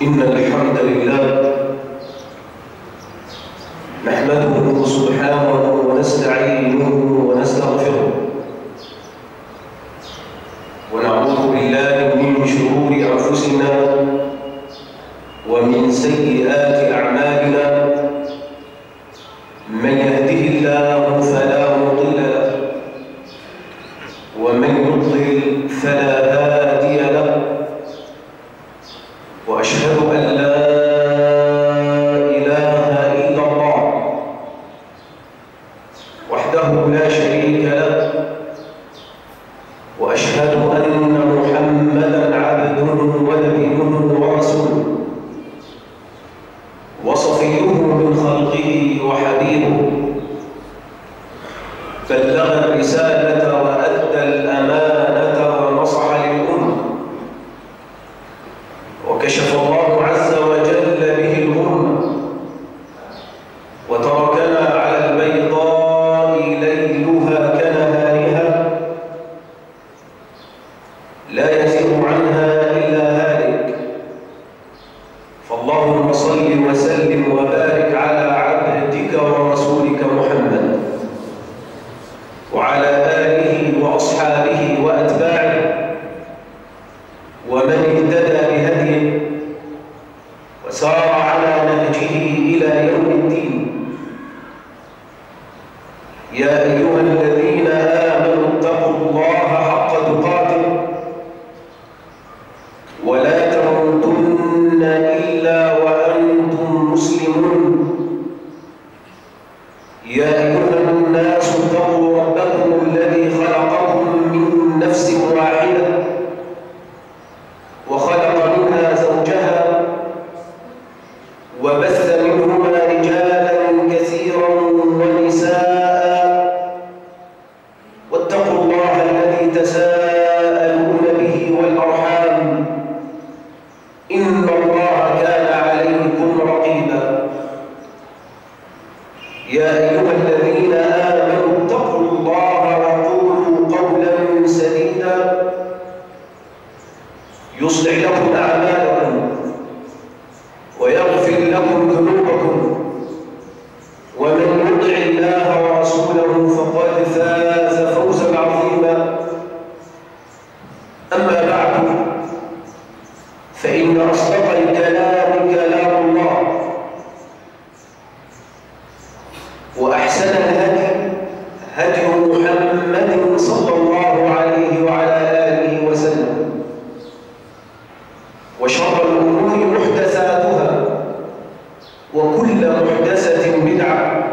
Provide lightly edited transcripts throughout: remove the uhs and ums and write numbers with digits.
إن الحمد لله نحمده سبحانه ونستعينه ونستغفره ونعوذ بالله من شرور أنفسنا ومن سيئات أعمالنا. من يهده الله فلا مضل له ومن يضلل فلا هادي له، وأشهد أن لا إله إلا الله وحده لا شريك له، وأشهد أن محمدًا عبده ونبيه ورسوله وصفيه من خلقه وحبيبه، بلغ الرسالة وأدى الأمانة ونصح للأمة، وكشف الله عز وجل به الغمة، وتركنا على البيضاء ليلها كنهارها لا يزيغ عنها إلا هالك. فاللهم صل وسلم وبارك على عبدك ورسولك محمد وعلى آله وأصحابه وأتباعه ومن اهتدى بهديه وسار على نهجه إلى يوم الدين. يا أيها الذين آمنوا اتقوا الله حق تقاته ولا تموتن إلا وأنتم مسلمون. يا أيها الناس اتقوا ربكم الذي خلقكم من نفس واحدة وخلق منها زوجها وبث منهما رجالا كثيرا ونساء، واتقوا الله الذي تساءلون به والأرحام إن الله كان عليكم رقيبا. يا أيها الذين آمنوا اتقوا الله وقولوا قولا سديدا يصلح لكم أعمالكم ويغفر لكم ذنوبكم، ومن يطع الله ورسوله فقد فاز فوزا عظيما. أما بعد، فإن أصدق الكلام كلام الله، وأحسن الهدي هدي محمد صلى الله عليه وعلى آله وسلم، وشر الأمور محدثاتها، وكل محدثة بدعة،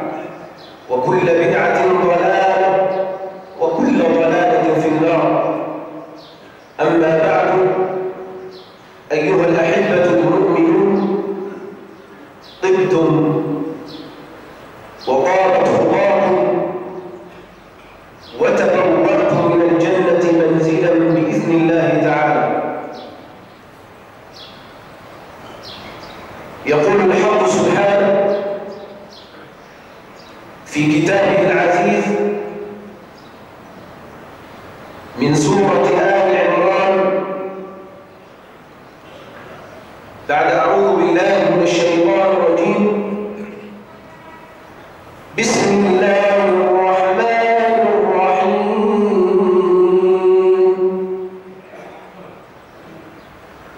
وكل بدعة ضلالة، وكل ضلالة في النار. أما بعد، أيها الأحبة المؤمنون، طبتم وطابت خطاكم وتبوأتم من الجنة منزلا بإذن الله تعالى. يقول الحق سبحانه في كتابه العزيز من سورة آل عمران بعد أعوذ بالله من الشيطان الرجيم: بسم الله الرحمن الرحيم.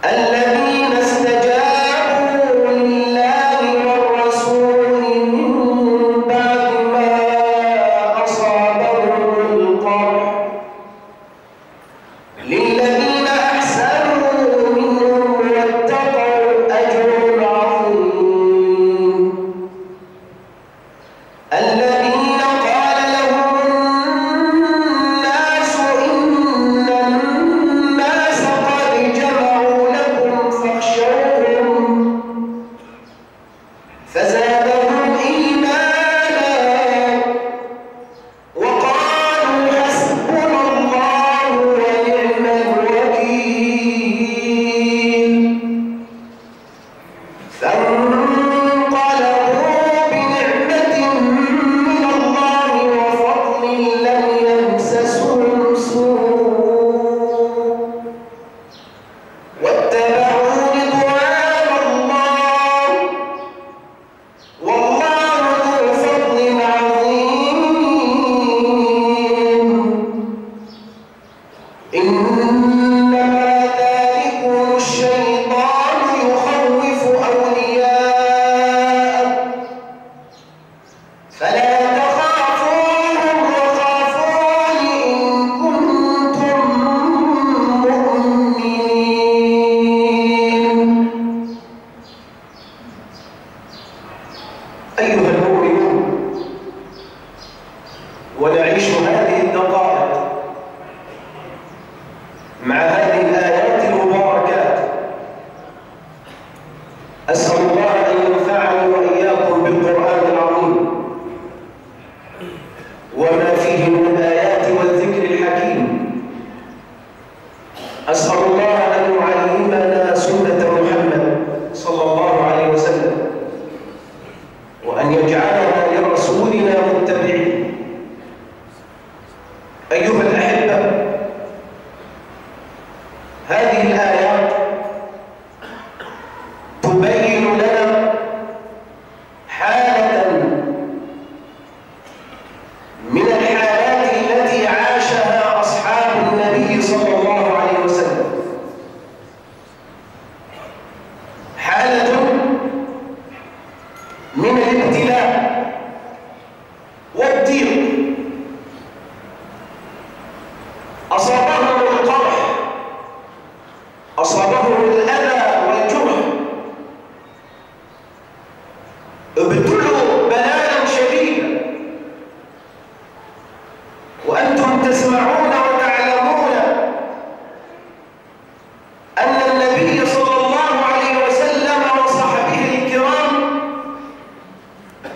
الذين استجابوا لله والرسول من بعد ما أصابهم القرح للذين أحسنوا منهم واتقوا أجر عظيم. الذين أيها المؤمنون، ونعيش هذه الدقائق مع هذه الآيات المباركات. أسأل الله أن ينفعني وإياكم بالقرآن العظيم وما فيه من الآيات والذكر الحكيم. أسأل الله أن يعلمنا سنة محمد صلى الله عليه وسلم، وأن يجعلنا لرسولنا متبعين. أيها الأحبة، هذه الآيات تبين لنا حالة من الحالات التي عاشها أصحاب النبي صلى الله عليه وسلم، حالة من الابتلاء والضيق. أصابهم القرح، أصابهم الأذى والجرح، ابتلوا بلاء شديدا. وأنتم تسمعون وتعلمون أن النبي صلى الله عليه وسلم وصحبه الكرام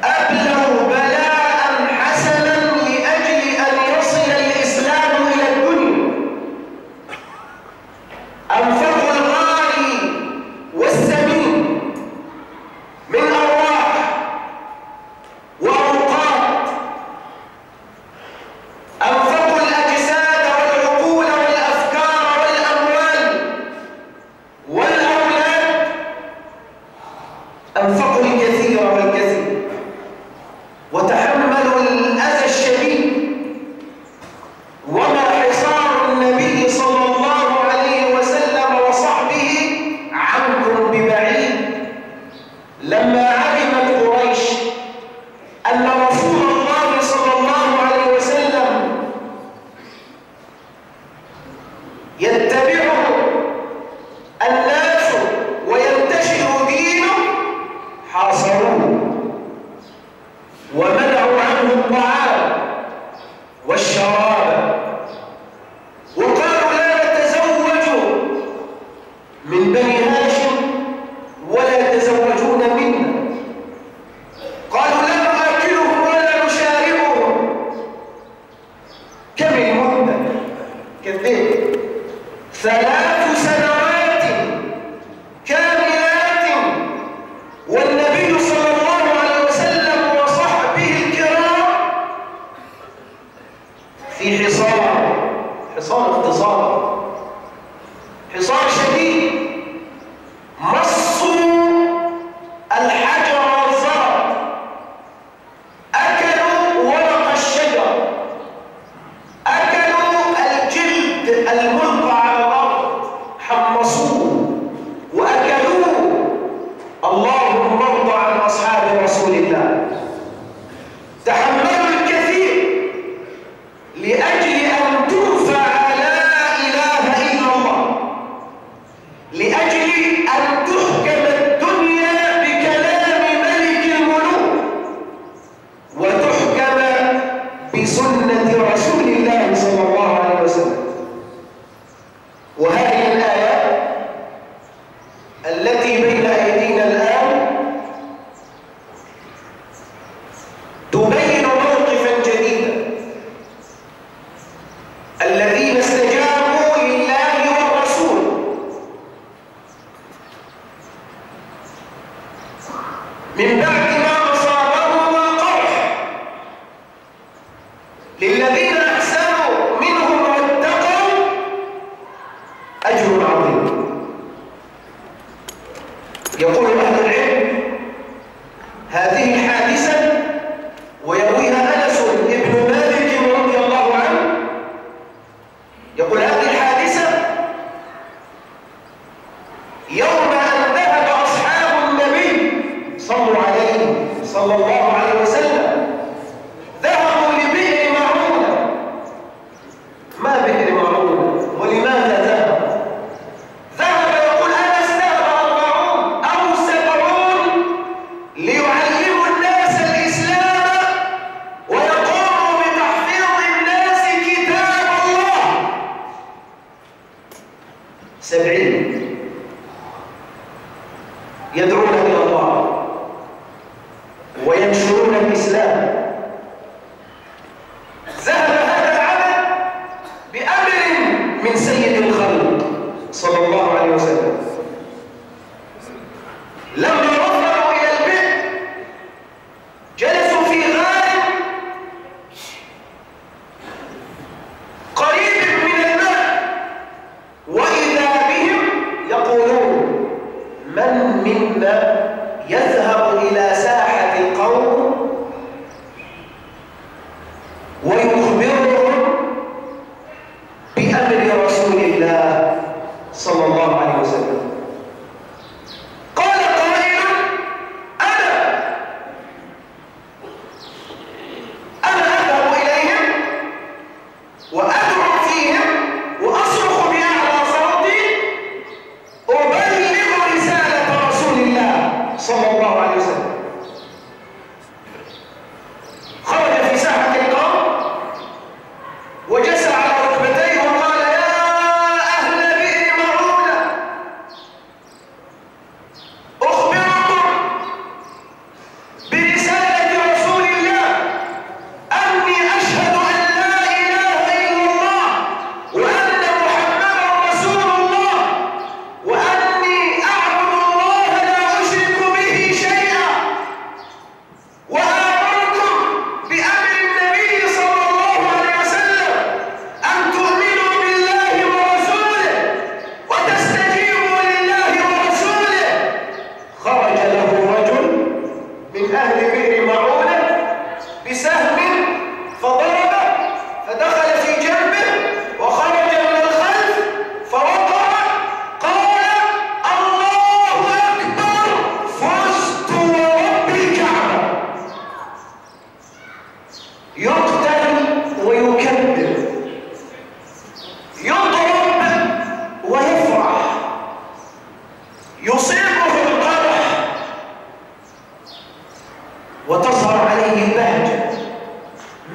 أبلوا بلاء حسنا لأجل أن يصل الإسلام إلى الدنيا. أنفقوا الغالي والثمين من أرواح وأوقات، أنفقوا الأجساد والعقول والأفكار والأموال والأولاد، أنفقوا الكثير والكثير، وتحملوا الأذى الشديد. وما حصار النبي صلى الله عليه وسلم وصحبه عنكم ببعيد. لما علمت قريش أن رسول الله صلى الله عليه وسلم يتبعه الناس وينتشر دينه، حاصروه ومنعوا عنه الطعام والشراب، وقالوا لا نتزوج من بني هاشم ولا يتزوجون منا. قالوا لا ناكلهم ولا نشاربهم. كم المدة؟ كذب 3 سنوات كاملات، والنبي صلى الله عليه وسلم وصحبه الكرام في حصار اقتصاد، حصار شديد. مصوا الحجر والزرع، أكلوا ورق الشجر، أكلوا الجلد الملقى على الأرض، حمصوه وأكلوه. اللهم ارض عن أصحاب رسول الله. تحملوا الكثير لأجل أن ترفع لا إله إلا الله، لأجل أن تحكم الدنيا بكلام ملك الملوك، وتحكم بسنة رسول الله صلى الله عليه وسلم. وهذه الآية التي بين أيدينا الآن تبين موقفا جديدا. الذين استجابوا لله والرسول من بعد ما أصابهم القرح، للذين أحسنوا منهم واتقوا أجر عظيم. يقول أهل العلم هذه الحادثة، ويرويها أنس بن مالك رضي الله عنه، يقول هذه الحادثة يوم أن ذهب أصحاب النبي صلوا عليه صلى الله عليه وسلم، ذهبوا لبئر معونة. ما بئر معونة؟ ولماذا ذهب؟ ذهب يقول أنس ذهب 40 أو 70 ليعلموا الناس يدعون إلى الله وينشرون الإسلام. ذهب هذا العمل بأمر من سيد الخلق صلى الله عليه وسلم. لما وصلوا إلى البئر جلسوا في غار قريب من الماء، وإذا بهم يقولون: من منا يذهب إلى ساحة القوم ويخبرهم بأمر رسول الله صلى الله عليه وسلم. قال قائل: أنا أذهب إليهم وأدعو فيهم وأصرخ بأعلى صوتي أبلغ رسالة رسول الله صلى الله عليه وسلم. خرج في ساحة القوم وجسى على ركبتيه وقال: يا أهل بئر معونة، أخبركم برسالة رسول الله أني أشهد أن لا إله إلا الله وأن محمدا رسول الله وأني أعبد الله لا أشرك به شيئا، وآمركم بأمر النبي صلى الله عليه وسلم أن تؤمنوا بالله ورسوله وتستجيبوا لله ورسوله. خرج له رجل من أهل بئر معونة بسهم فضربه فدخل في جنبه وخرج من الخلف فوقع. قال: الله أكبر، فزت ورب الكعبة. يقتل ويكبر، يضرب ويفرح، يصيبه القرح وتظهر عليه البهجة.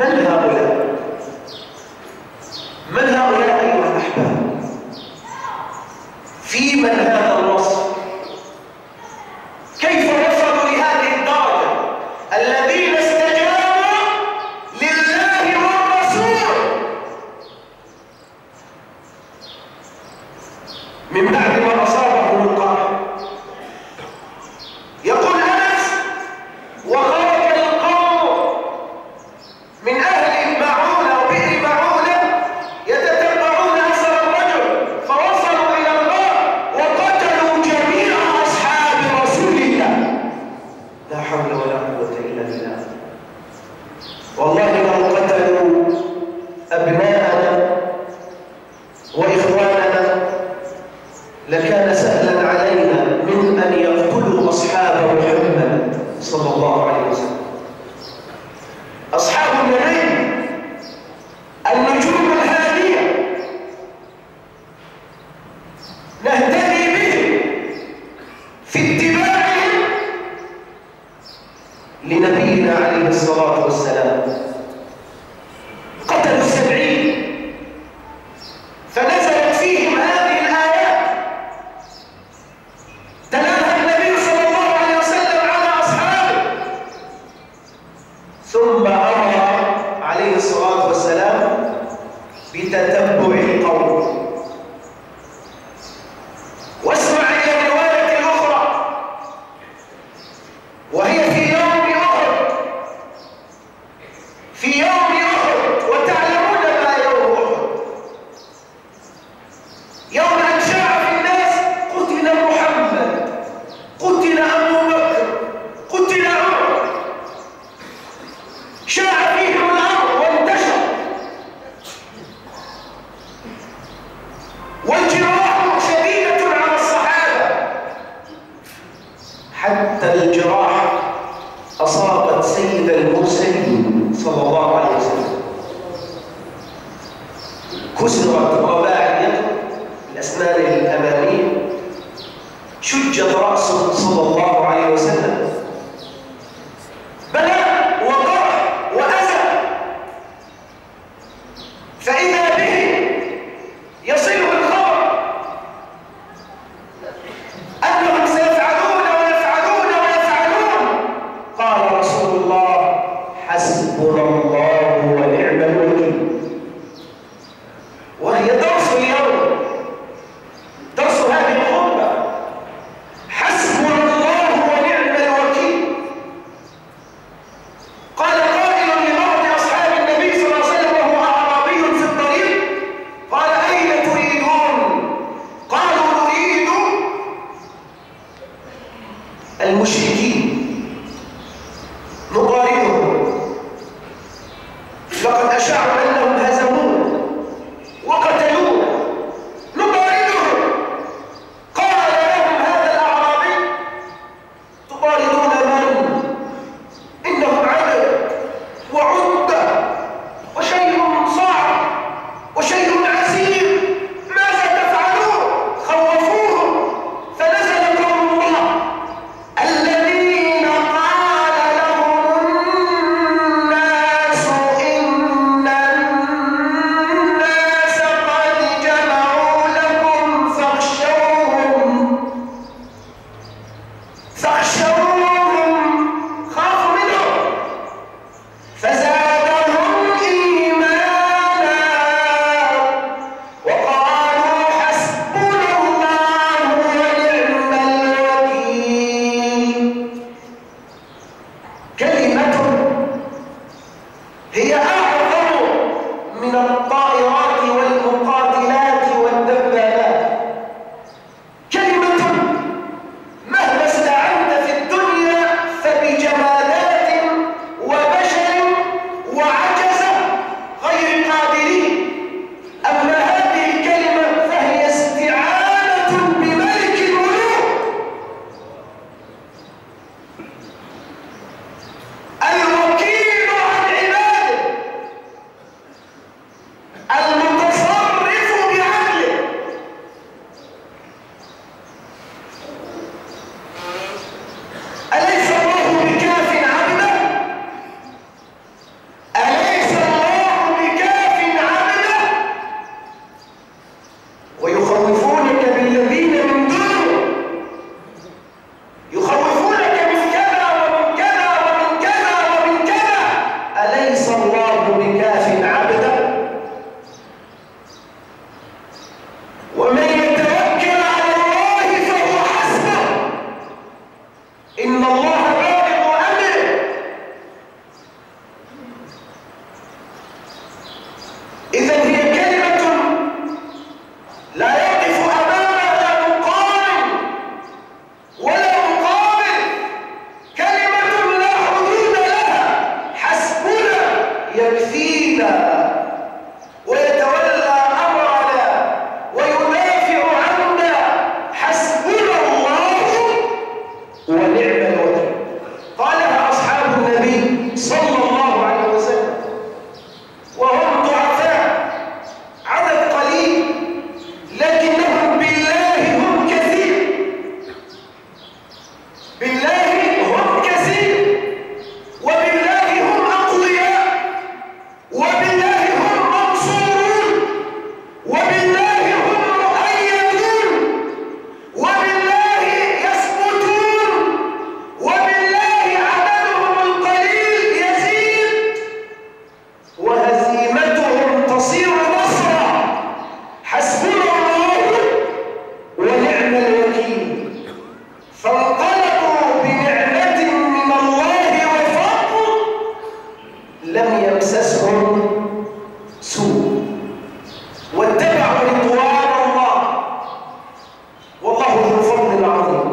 من هؤلاء؟ من هؤلاء أيها الأحباب؟ في من هذا الوصف؟ كيف وصلوا لهذه الدرجة؟ الذين استجابوا لله والرسول من بعد ما أصابهم القرح. يقول أنس: وخرج القوم من أهل معونة وبئر معونة يتتبعون أثر الرجل، فوصلوا إلى الغار وقتلوا جميع أصحاب رسول الله. لا حول ولا قوة إلا بالله. والله لو قتلوا أبناءنا وإخواننا لكان سهلا علينا من أن يقتلوا أصحاب محمد صلى الله عليه وسلم. أصحاب النبي النجوم الهادية نهتدي بهم في اتباعهم لنبينا عليه الصلاة والسلام. قتلوا 70 فنزلت فيهم هذه الآيات. تلاها النبي صلى الله عليه وسلم على أصحابه، ثم أمر عليه الصلاة والسلام بتتبع القوم. واسمع إلى الرواية الأخرى وهي في يوم أحد. في يوم أحد، وتعلمون ما يوم أحد. يوم أن شاع في الناس: قتل محمد، قتل أبو بكر، قتل عمر. شاع فيهم الأمر وانتشر، والجراح شديدة على الصحابة، حتى الجراح أصابت سيد المرسلين صلى الله عليه وسلم. كسرت رباع اليد، الأسنان الأمامية، شجت رأسه صلى الله عليه وسلم. بلاء وقرح وأذى، فإذا به يصله الخبر أنهم سيفعلون المشركين نقارنهم، لقد أشاعوا أنهم هزموه وقتلوه، نقارنهم. قال لهم هذا الأعرابي: تقارنون من؟ إنهم عدد وعدة وشيء صعب وشيء عسير، ماذا تفعلون؟ خوفوهم. فنزل قول الله: الذين قال لهم الناس إن الناس قد جمعوا لكم فاخشوهم، خافوا منهم، فزادهم إيمانا وقالوا حسبنا الله ونعم الوكيل. كلمة هي أعظم من الطائرات والمقاتلات والدبابات. كلمة مهما استعنت في الدنيا فبجمادات وبشر وعجزة غير قادرين، أما هذه الكلمة فهي استعانة بملك الملوك، الوكيل عن عباده، المتصرف بعدله. أليس الله بكاف عبده؟ أليس الله بكاف عبده؟ ويخوفونك بالذين من دونه، يخوفونك من كذا ومن كذا ومن كذا ومن كذا. أليس الله بكاف عبده؟ ومن يتوكل على الله فهو حسبه، إن الله بالغ أمره. إذا هي كلمة لا يقف أمامها مقارن ولا مقابل، كلمة لا حدود لها. حسبنا يكفينا ويتولى أمرنا ويدافع عنا، حسبنا الله ونعم الوكيل. قالها أصحاب النبي صلى الله عليه وسلم وهم ضعفاء، عدد قليل، لكنهم بالله هم كثير، بالله هم كثير، وبالله هم أقوياء، وبالله هم منصورون، وبالله هم مؤيدون، وبالله يثبتون، وبالله عددهم القليل يزيد وهزيمتهم تصير نصرا. حسبنا الله ونعم الوكيل. فانقلبوا بنعمة من الله وفضل لم يمسسهم سوء واتبعوا رضوان الله، والله ذو الفضل العظيم.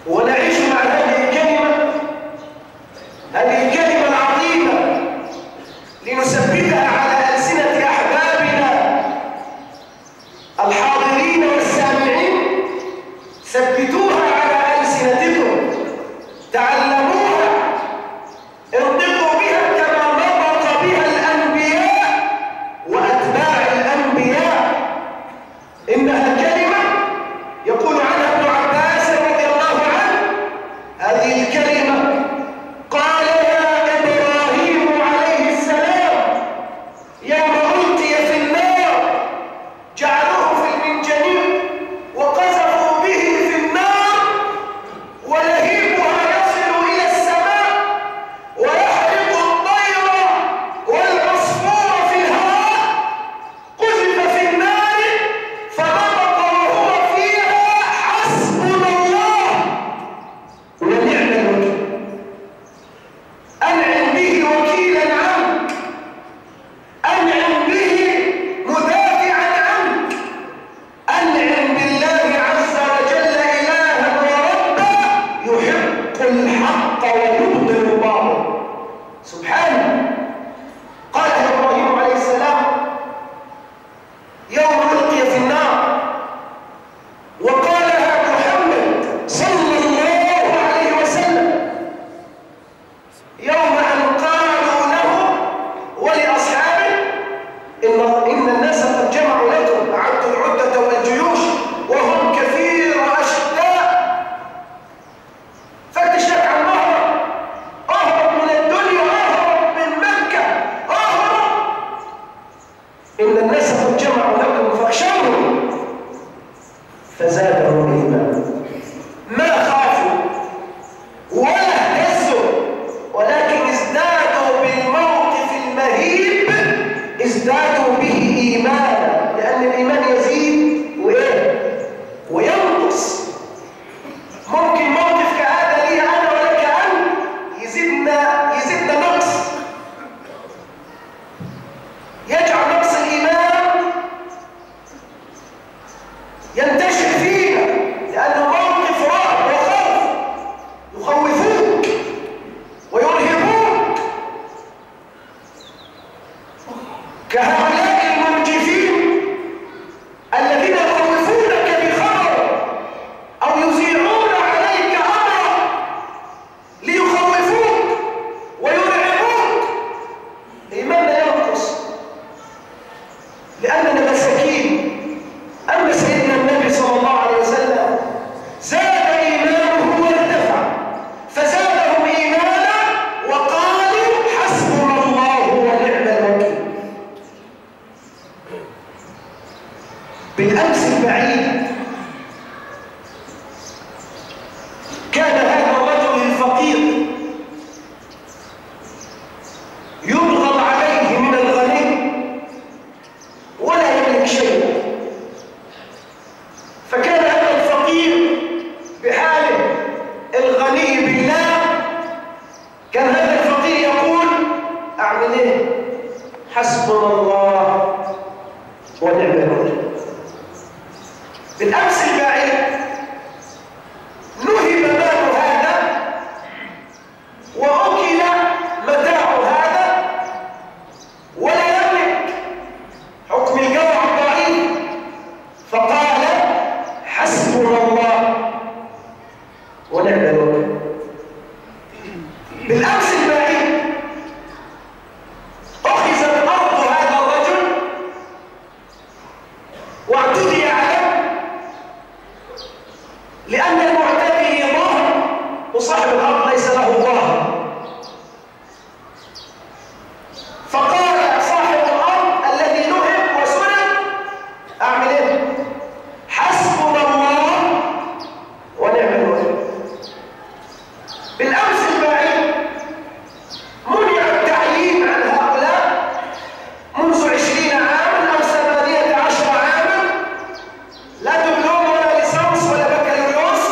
ونعيش مع هذه الكلمة العظيمة لنثبتها على ألسنة أحبابنا الحاضرين والسامعين. ثبتوها على ألسنتكم، تعلموها، انطقوا بها كما نطق بها الأنبياء وأتباع الأنبياء. إنها كلمة يقول عنها ابن عباس رضي الله عنه: هذه الكلمة قالها إبراهيم عليه السلام يوم ألقي في النار، جعلوه في المنجنيق وقذفوا به في النار الغني بالله كان هذا الفقير يقول أعمل إيه؟ حسبنا الله ونعم الوكيل. بالأمس البعيد نهب مال هذا وأكل متاع هذا ولا يملك حكم الجوع الضعيف، فقال حسبنا الله ونعم الوكيل. بالأمس البعيد أخذت أرض هذا الرجل واعتدي عليه لأن المعتدي ظاهر وصاحب الأرض ليس له ظاهر، فقال صاحب الأرض الذي نهب وسلب أعمل إيه؟ حسبنا الله ونعم الوكيل. بالأمس البعيد منع التعيين عن هؤلاء منذ 20 عاما أو 18 عاما، لا دبلوم ولا ليسانس ولا بكالوريوس،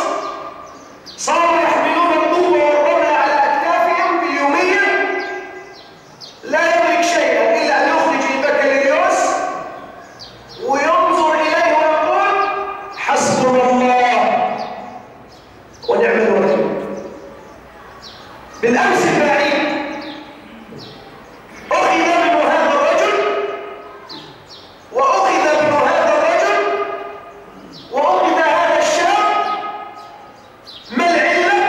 صاروا يحملون الطوبة والرمل على أكتافهم باليومية، لا يملك شيئا إلا أن يخرج البكالوريوس وينظر إليه ويقول حسبنا الله ونعم الوكيل. بالأمس البعيد أخذ ابن هذا الرجل وأخذ ابن هذا الرجل وأخذ هذا الشاب. ما العلة؟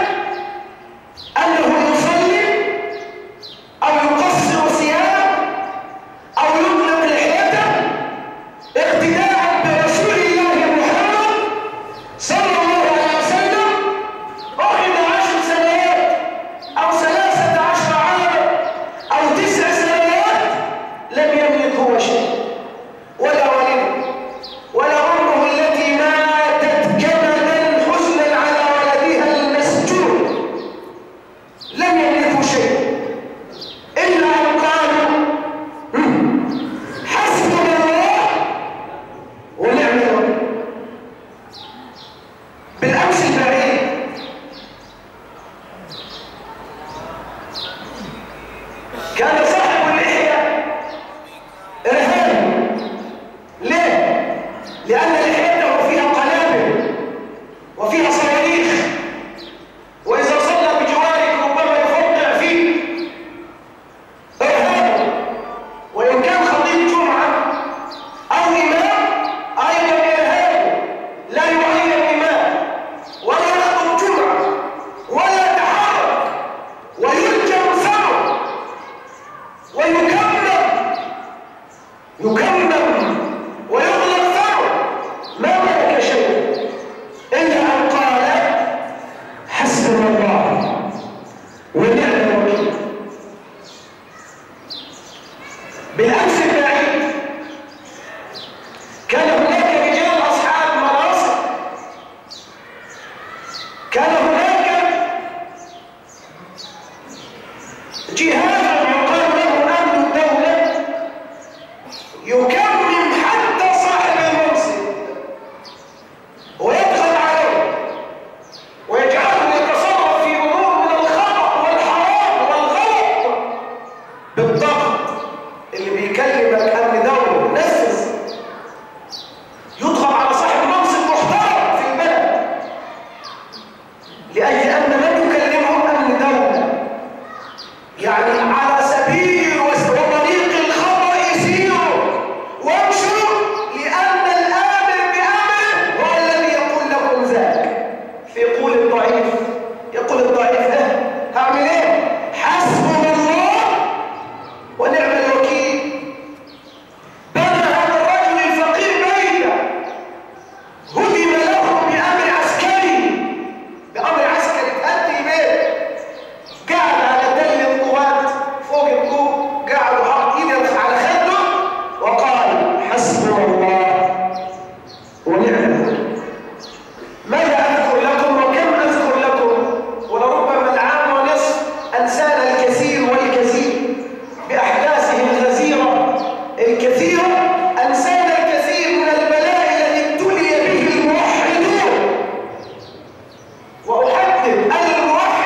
أنه يصلي أو يقصر ثيابه أو يطلق لحيته اقتداء برسول الله محمد صلى الله عليه وسلم. أخذ 10 سنوات أو 13 عاما أو 9 سنوات لم يملك هو شيء، ولا والده ولا أمه التي ماتت كبدا حزنا على ولدها المسجون، لم يملكوا شيء إلا أن قالوا حسبنا الله ونعم الوكيل. بالأمس البعيد كان صاحب اللحية إرهابي. ليه؟ لأن لحيته فيها قنابل وفيها صواريخ، وإذا صلى بجوارك ربما يفقع فيه. إرهابي، وإن كان خطيب جمعة أو إمام أيضا إرهابي، لا يعين إمام ولا يخطب جمعة ولا يتحرك ويلجم ثمره ويكمم ويغلق ثمره، ما ملك شيء إلا أن قال حسبنا الله ونعم الوكيل. بالأمس البعيد كان هناك رجال أصحاب مناصب، كان هناك جهاز يقال له أمن الدولة يكمم حتى صاحب المنصب ويدخل عليه ويجعله يتصرف في أمور من الخطأ والحرام والغلط بالضبط. اللي بيكلمك أمن دولة نفذ، يضغط على صاحب منصب محترم في البلد لأجل أن من يكلمهم أمن دولة، يعني على سبيل وطريق الخطأ يسيروا وامشوا، لأن الآمر بأمره هو الذي يقول لكم ذلك. فيقول الضعيف هعمل ايه؟ حسبنا الله ونعم الوكيل. بنى هذا الرجل الفقير بيتا هدم له بأمر عسكري تأدي بيت، قاعد على تل القوات فوق الطوب، قاعد وحط ايده على خده وقال حسبنا الله ونعم الوكيل. ماذا أذكر لكم وكم أذكر لكم؟ ولربما العام ونصف أنسانا الكثير والكثير بأحداثه الغزيرة الكثيرة، أنسانا الكثير من البلاء الذي ابتلي به الموحدون. وأحدد الموحد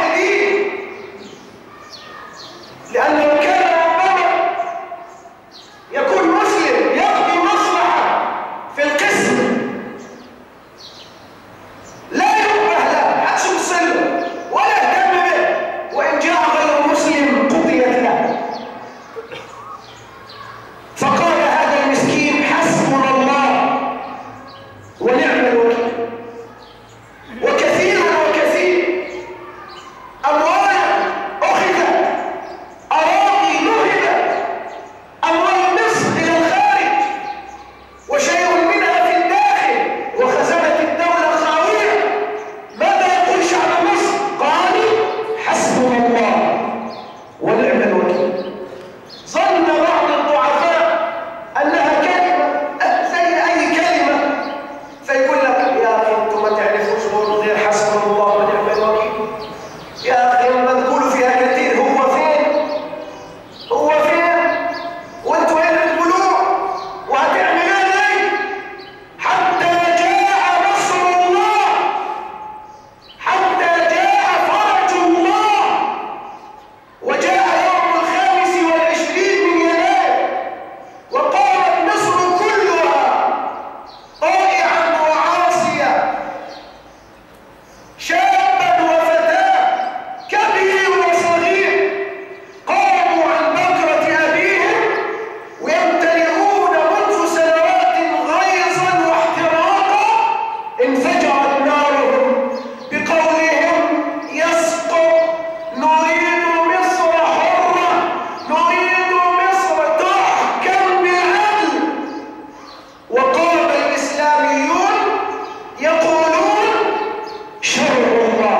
شرع الله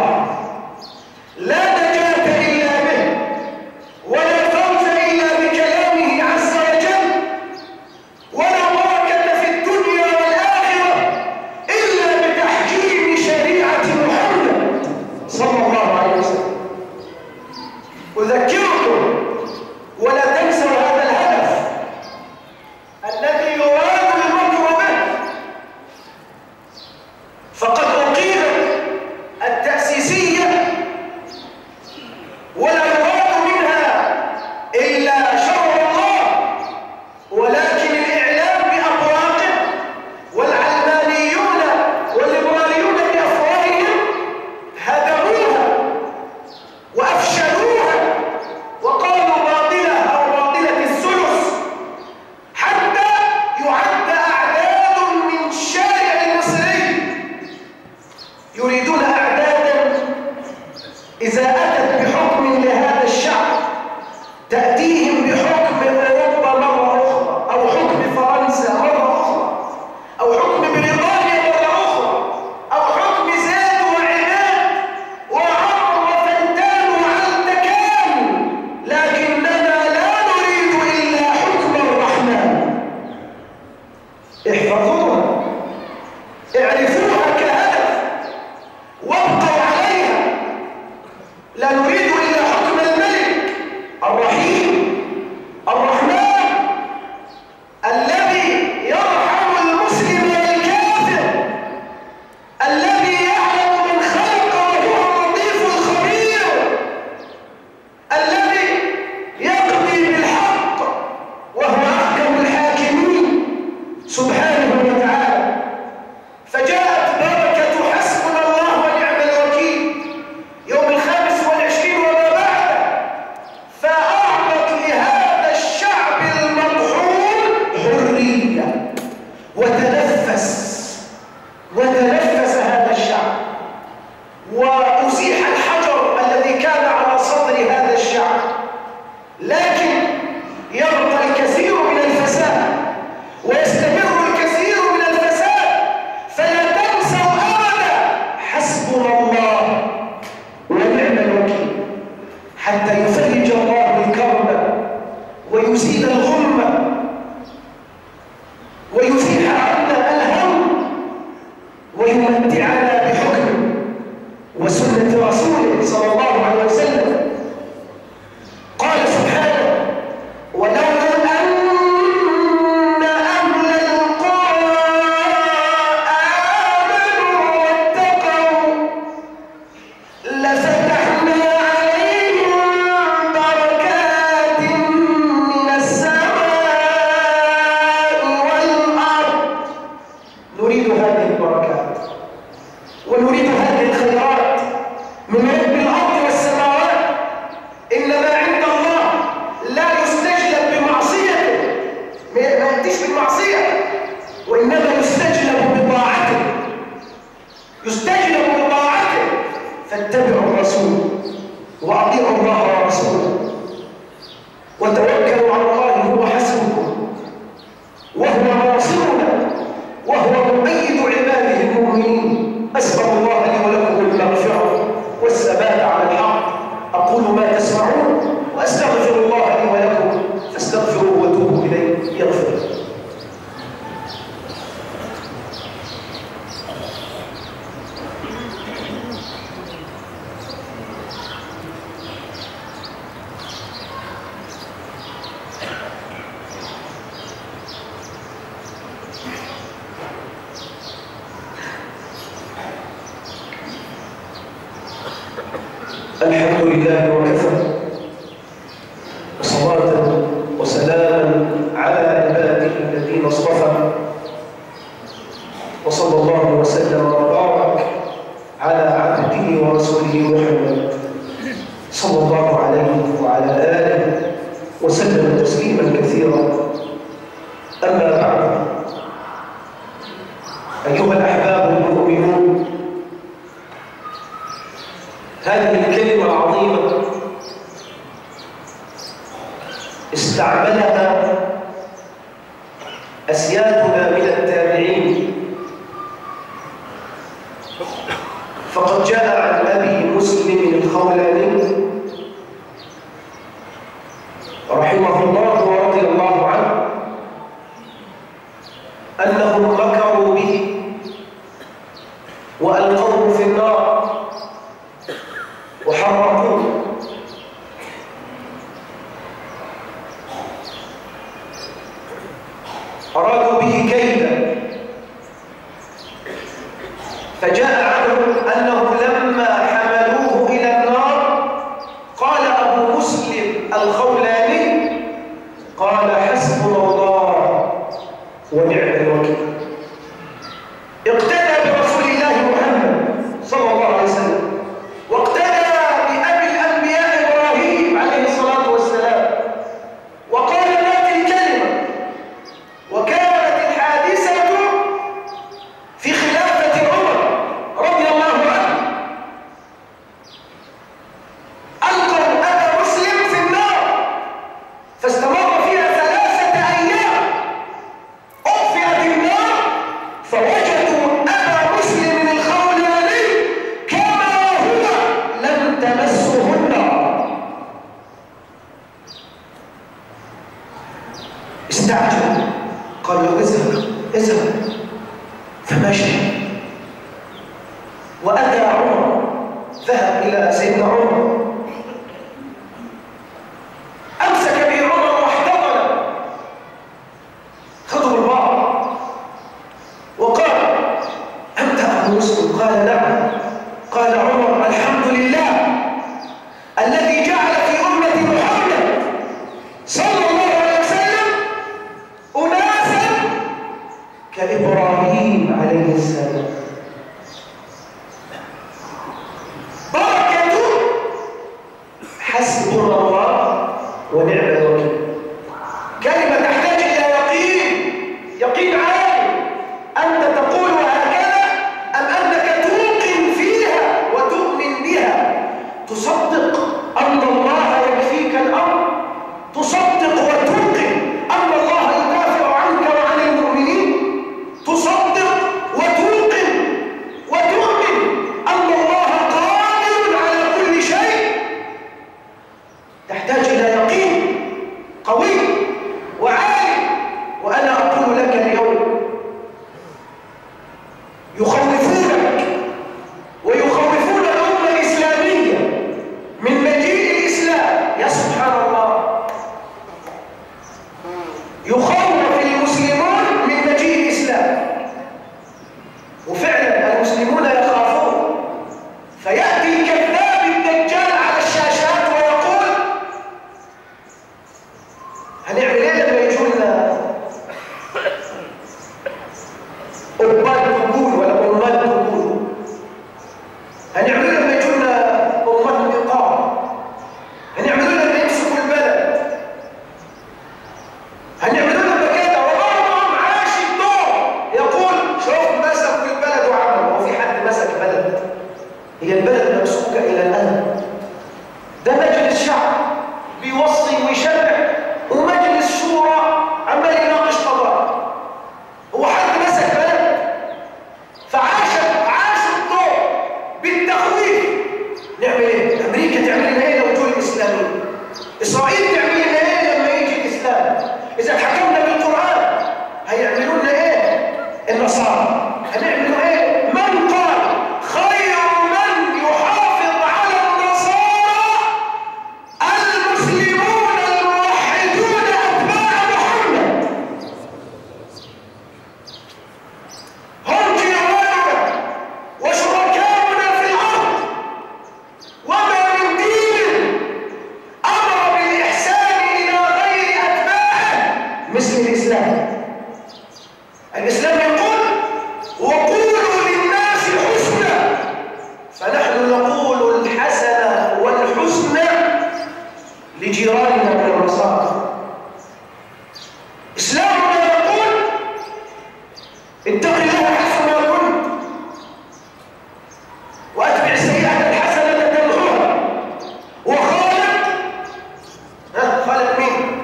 لا نجاة إلا به ولا فوز إلا بكلامه عز وجل ولا بركة في الدنيا والآخرة إلا بتحكيم شريعة محمد صلى الله عليه وسلم. أذكركم ولا تنسوا هذا الهدف الذي يراد المكر به. فقد أقيمت التأسيسية ولا يراد منها إلا شرع الله، ولكن الإعلام بأبواقه والعلمانيون والليبراليون بأفواههم هدموها وأفشلوها وقالوا باطلة أو باطلة الثلث، حتى يعد أعداد من الشارع المصري يريدون أعدادا إذا أتت بحكم لهذا الشعب تأتيهم بحكم أوروبا مرة أخرى أو حكم فرنسا مرة أخرى أو حكم بريطانيا مرة أخرى أو حكم زاد وعماد وعمر وفلتان وعلتكان، لكننا لا نريد إلا حكم الرحمن. احفظوها، اعرفوها كهدف وابقوا عليها. لا نريد إلا حكم الملك الرحيم الرحمن الذي يرحم المسلم والكافر، الذي يعلم من خلق وهو اللطيف الخبير، الذي يقضي بالحق وهو أحكم الحاكمين سبحانه وتعالى. فجاءت بركة حسبنا الله ونعم الوكيل يوم 25 وما بعده، فأعطت لهذا الشعب المطحون حرية، وتنفس هذا الشعب، وأزيح الحجر الذي كان على صدر هذا الشعب. لكن يبقى الكثير من الفساد ويستمر الكثير من الفساد، فلا تنسوا أبدا حسبنا الله ونعم الوكيل، حتى يفرج الله الكرب ويزيل الغمة ويزيح عنا الهم ويمتعنا بحكمه وسنة رسوله صلى الله عليه وسلم. قال سبحانه: ولو أن أهل القرى آمنوا واتقوا لفتحنا عليهم بركات من السماء والأرض. نريد هذه البركات ونريد هذه الخيرات من رب الأرض والسماوات. إن ما عند الله لا يستجلب بمعصيته، ما يأتيش بالمعصية، وإنما يستجلب بطاعته، يستجلب بطاعته. فاتبعوا الرسول وأطيعوا الله ورسوله وتوكلوا على الله، هو حسبكم وهو ناصرنا وهو مؤيد عباده المؤمنين. أسأل الله لي ولكم المغفرة والثبات على الحق. أقول ما تسمعون وأستغفر الله لي ولكم فاستغفروه وتوبوا إليه يغفر لكم. الحمد لله وكفى، وصلاة وسلاما على عباده الذين اصطفى، وصلى الله وسلم وبارك على عبده ورسوله محمد صلى الله عليه وعلى آله وسلم تسليما كثيرا. أما بعد، أيها الأحباب المؤمنون، هذه الكلمة العظيمة استعملها أسيادنا من التابعين فقد جاء عن أبي مسلم الخولاني رحمه الله ورضي الله عنه أنهم مكروا به وألقوه في النار وحرقوه. أرادوا به كيدا، فجاء عنهم أنهم لما حملوه إلى النار قال أبو مسلم الخولاني قال حسبنا الله ونعم الوكيل. اقتدى برسول الله محمد صلى الله عليه وسلم، واقتدى بأبي الأنبياء إبراهيم عليه الصلاة والسلام، وقال ذات الكلمة. وكانت الحادثة في خلافة عمر رضي الله عنه. ألقوا أبا مسلم في النار فاستمر فيها 3 أيام. أطفئت النار فوجدوا أبا مسلم الخولاني كما هو لم تمسه النار. استعجل، قال له اذهب فمشي. وأتى عمر، ذهب إلى سيدنا عمر، أمسك به عمر واحتضنه، خذوا البعض وقال أنت أبو مسلم؟ قال نعم. قال عمر الحمد لله الذي جعل في أمة محمد صلى الله عليه وسلم أناسا كإبراهيم عليه السلام. بركة حسبنا الله ونعم الوكيل. كلمة تحتاج إلى يقين عالي. أنت تقول هكذا أم أنك توقن فيها وتؤمن بها؟ تصدق أن الله يكفيك الأمر، تصدق وتوقن أن الله يدافع عنك وعن المؤمنين، تصدق وتوقن وتؤمن أن الله قادر على كل شيء. تحتاج إلى يقين قوي وعالي. وأنا أقول لك اليوم يخوفونك ويخوفون الأمة الإسلامية من مجيء الإسلام. يا سبحان الله، يخوف المسلمون من مجيء الإسلام، وفعلا المسلمون يخافون. فيأتي الكذاب الدجال على الشاشات ويقول هنعمل ايه لما يجوا لنا أمال قبول ولا أمال قبول؟ هنعمل ايه لما يجوا لنا أمال إقامة؟ هنعمل ايه لما يمسكوا البلد؟ هنعمل ايه لما كده؟ وبعضهم عاش الدور يقول شوف مسكوا البلد وعملوا. هو في حد مسك بلد؟ هي البلد ممسوكة إلى الآن. ده مجلس شعب بيوصي ويشرع، ومجلس شورى عمال يناقش قضايا. هو حد مسك بلد؟ فعاش الدور بالتخويف. نعمل ايه؟ أمريكا تعمل لنا ايه لو جو الإسلاميين؟ إسرائيل تعمل لنا ايه لما يجي الإسلام؟ إذا حكمنا بالقرآن هيعملوا لنا ايه؟ النصارى هنعملوا ايه؟ من قال خير من يحافظ على النصارى المسلمون الموحدون أتباع محمد. هم جيراننا وشركاؤنا في الأرض، وما من دين أمر بالإحسان إلى غير أتباعه مثل الإسلام. الإسلام يقول وقولوا للناس حسنا، فنحن نقول الحسنة والحسنى لجيراننا من النصارى. إسلامنا يقول اتق الله حيثما كنت وأتبع السيئة الحسنة تمحوها وخالق. خالق مين؟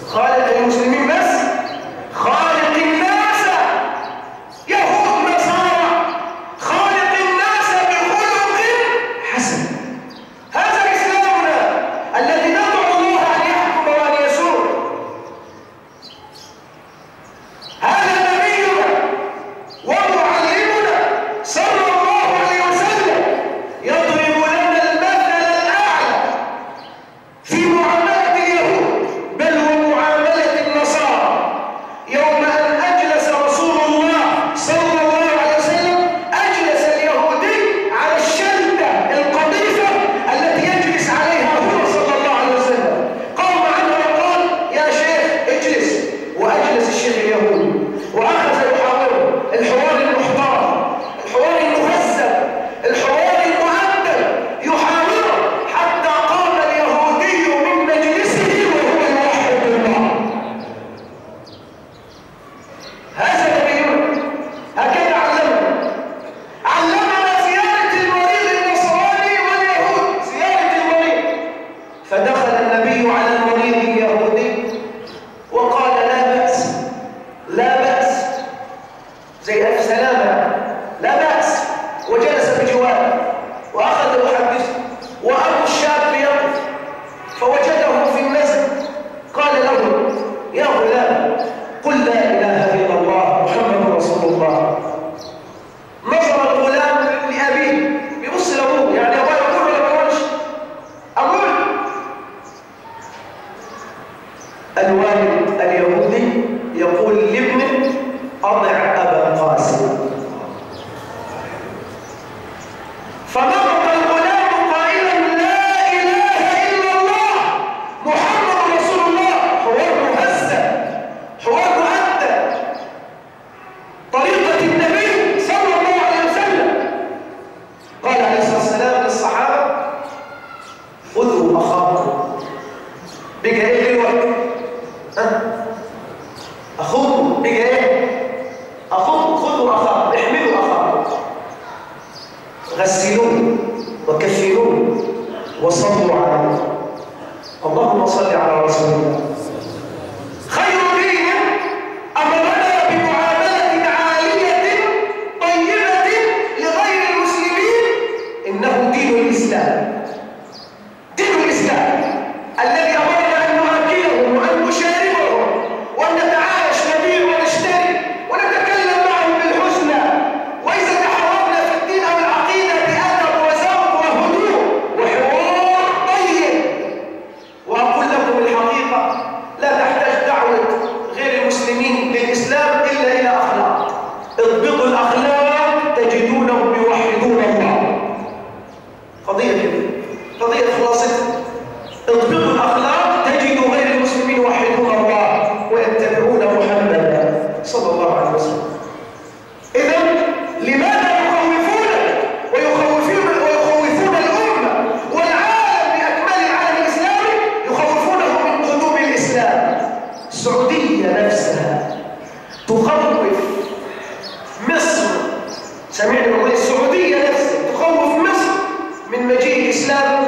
خالق المسلمين بس؟ خالق الناس يهود نصارى، خالق الناس خذوا أخاكم. بقى إيه دلوقتي؟ أخذوا بقى إيه؟ خذوا أخاكم، احملوا أخاكم، غسلوه وكفنوه وصلوا عليه. اللهم صل على رسول الله. خير دين أمرنا بمعاملة عالية طيبة لغير المسلمين إنه دين الإسلام. دين الإسلام الذي أمرنا أن نؤكلهم وأن نشاربهم وأن نتعايش نبيع ونشتري ونتكلم معهم بالحسنى، وإذا تحاورنا في الدين أو العقيدة بأدب وذوق وهدوء وحوار طيب. وأقول لكم الحقيقة، لا تحتاج دعوة غير المسلمين للإسلام إلا إلى أخلاق. اضبطوا الأخلاق تجدونهم يوحدون الله. قضية كده، قضية خلاصتها. اضبطوا الأخلاق تجدوا غير المسلمين يوحدون الله ويتبعون محمدا صلى الله عليه وسلم. إذن لماذا يخوفونك ويخوفون الأمة والعالم بأكمل العالم الإسلامي؟ يخوفونه من قدوم الإسلام. السعودية نفسها تخوف مصر. سمعنا بقول السعودية نفسها تخوف مصر من مجيء الإسلام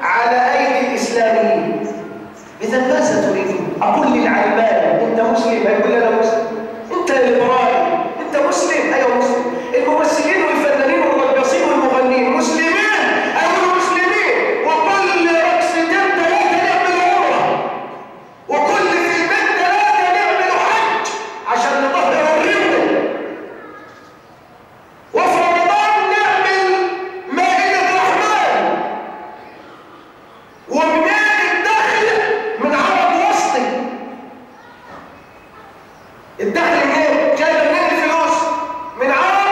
على أيدي الإسلاميين. إذا ماذا تريدون؟ أقول للعلمان أنت مسلم؟ يقول لنا مسلم. أنت ليبرالي؟ أنت مسلم؟ أيوه مسلم. الممثلين والفنانين والرقاصين والمغنيين مسلمين؟ أيوه مسلمين. وكل رقصتين 3 نعمل عمرة، وكل فيلمين 3 نعمل حج عشان نطهر الرمل، وفي رمضان نعمل مائدة رحمن، ومنين الدخل؟ من عرب وسطي. الدخل منين؟ جايبه منين الفلوس؟ من عرب.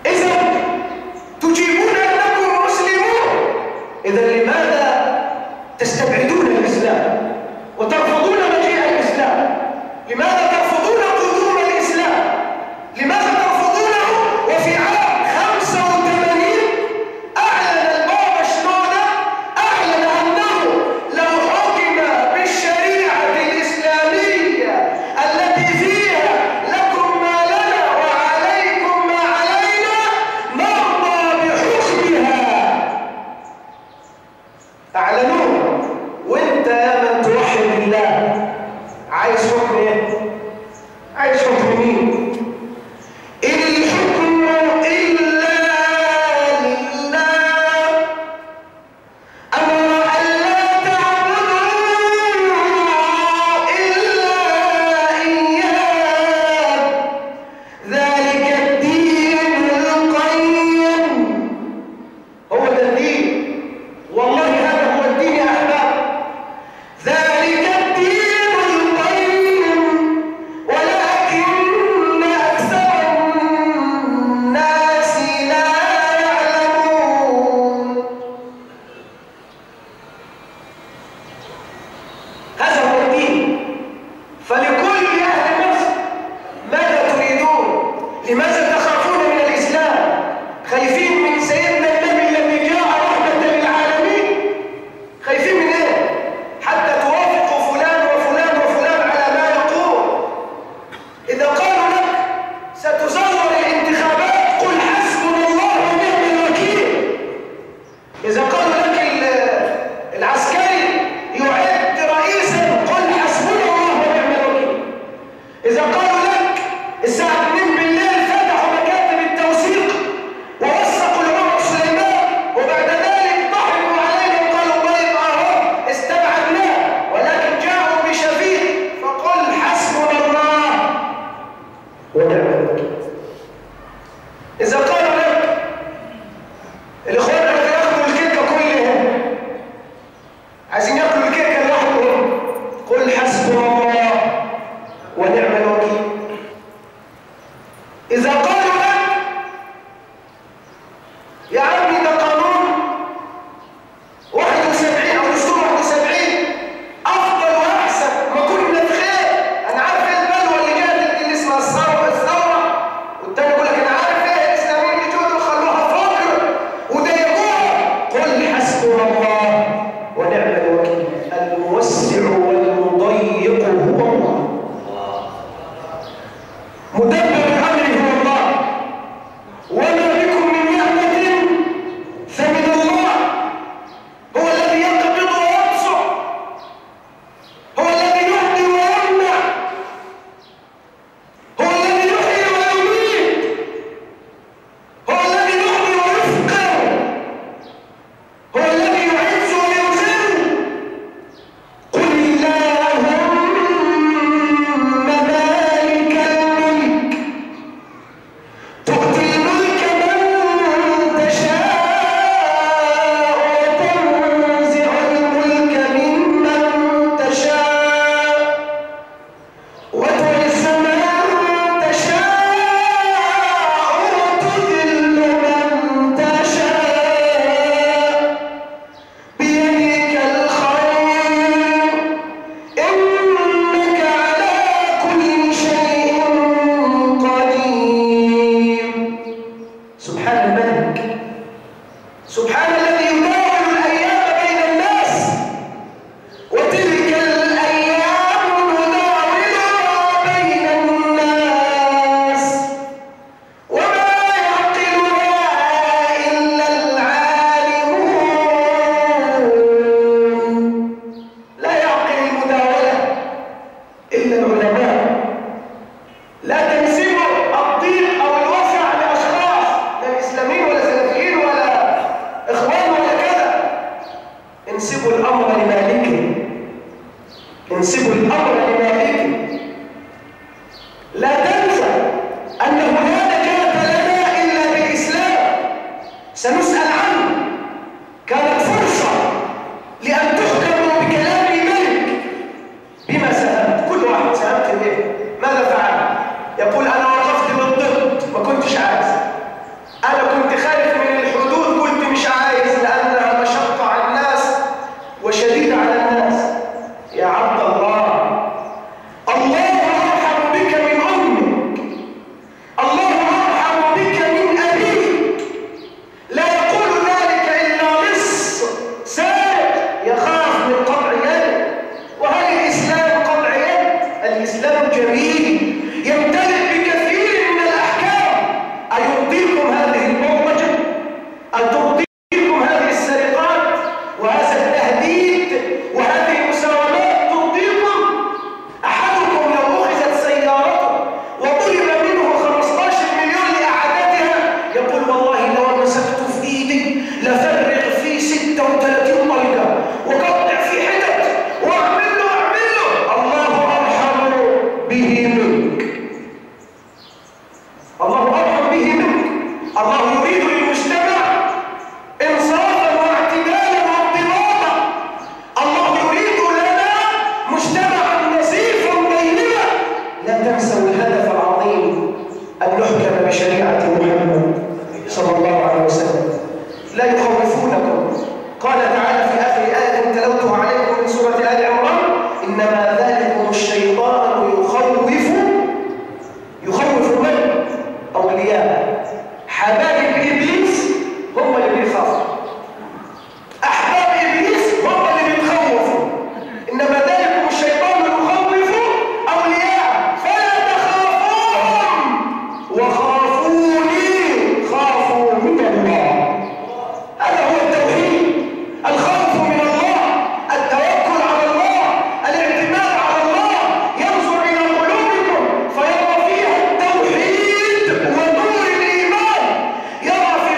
إذا تجيبون أنكم مسلمون، إذا لماذا تستبعدون الإسلام وترفضون مجيء الإسلام؟ لماذا ترفضون قدوم الإسلام؟ لماذا ترفضونه وفي عام 85 أعلن البابا شنودة أنه لو حكم بالشريعة الإسلامية التي فيها لكم ما لنا وعليكم ما علينا نرضى بحكمها. أعلنوها. وانت يا من توحد الله عايز حكم ايه؟ عايز حكم مين؟ الحكم إلا لله أمر أن لا تعبدوا إلا إياه ذلك الدين القيم. هو ده الدين، والله هذا هو الدين يا أحباب. ذلك الدين القيم ولكن أكثر الناس لا يعلمون. هذا هو الدين. فلكل أهل مصر ماذا تريدون؟ لماذا تخافون من الإسلام؟ خايفين من سيدنا النبي الذي جاء رحمة للعالمين؟ خايفين من إيه؟ حتى توافقوا فلان وفلان وفلان على ما يقول. إذا قالوا لك ستزور الانتخابات قل حسبنا الله ونعم الوكيل. إذا قالوا لك العسكري يعد رئيسا قل حسبنا الله ونعم الوكيل. إذا قالوا لك الساعة 2 بالليل فتحوا مكاتب التوثيق ووثقوا لعمر سليمان وبعد ذلك ضحكوا علينا وقالوا طيب أهو استبعدناه، ولكن جاءوا بشفيع فقل حسبنا الله ونعم الوكيل. إذا قالوا لك الإخوان اللي ياخدوا الكيكة كلهم عايزين ياكلوا الكيكة لوحدهم قل حسبنا الله ونعم الوكيل. إذا قالوا لك يا عمي ده قانون 71 أو دستور 71 أفضل وأحسن، ما كنا في خير. أنا عارف إيه البلوى اللي جات اللي اسمها الثورة، والتاني يقول لك أنا عارف إيه الإسلاميين اللي جودوا خلوها فقر وضيقوها. قل الملك. سبحان الذي يداول الأيام بين الناس، وتلك الأيام نداولها بين الناس وما يعقلها إلا العالمون. لا يعقل المداولة إلا العلماء. لا تنسبوا الضيق أو الوسع لأشخاص، لا إسلاميين ولا سلفيين ولا إخوان ولا كذا. انسبوا الأمر لمالكه، انسبوا الأمر لمالكه. لا تنسى أنه لا نجاة لنا إلا بالإسلام، سنسأل عنه. كانت فرصة لأن تحكموا بكلام الملك. بما ساهمت؟ كل واحد ساهمت به. ماذا فعل؟ يقول أنا وقفت بالضد، ما كنتش عايز. أنا كنت خايف من الحدود، قلت مش عايز لأنها مشقة على الناس وشديدة على الناس. يا عبد الله، الله أرحم بك من أمك، الله أرحم بك من أبيك. لا يقول ذلك إلا لص سارق يخاف من قطع يده. وهل الإسلام قطع يد؟ الإسلام جميل يمتلئ بكثير من الأحكام. أيرضيكم هذه البومجة؟ أترضيكم هذه السرقات وهذا التهديد وهذه المساومات؟ ترضيكم؟ أحدكم لو أخذت سيارته وطلب منه 15 مليون لإعادتها يقول والله لو مسكت في إيدي لفرغ فيه 36 طلقة وقطع في حتت وأعمل له. الله أرحم به منك، الله أرحم به منك. الله يريد للمجتمع إنصافا واعتدالا وانضباطا. الله يريد لنا مجتمعا نظيفا بيننا. لا تنسوا الهدف العظيم أن نحكم بشريعة محمد صلى الله عليه وسلم. لا يخوفونكم. قال تعالى في آخر آية تلوتها عليكم من سورة آل عمران: إنما ذلكم الشيطان يخوف من؟ أولياء. حبايب إبليس هم اللي بيخافوا، أحباب إبليس هم اللي بيتخوفوا. إنما ذلكم الشيطان يخوف أولياء فلا تخافوهم وخافوني، خافوا من الله. هذا هو التوحيد، الخوف من الله، التوكل على الله، الاعتماد على الله. ينظر إلى قلوبكم فيرى فيها التوحيد ونور الإيمان، يرى في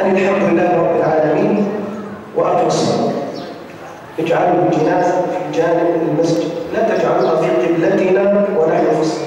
أن الحمد لله رب العالمين وأقم الصلاة. اجعلوا الجنازة في جانب المسجد، لا تجعلوها في قبلتنا ونحن في الصلاة.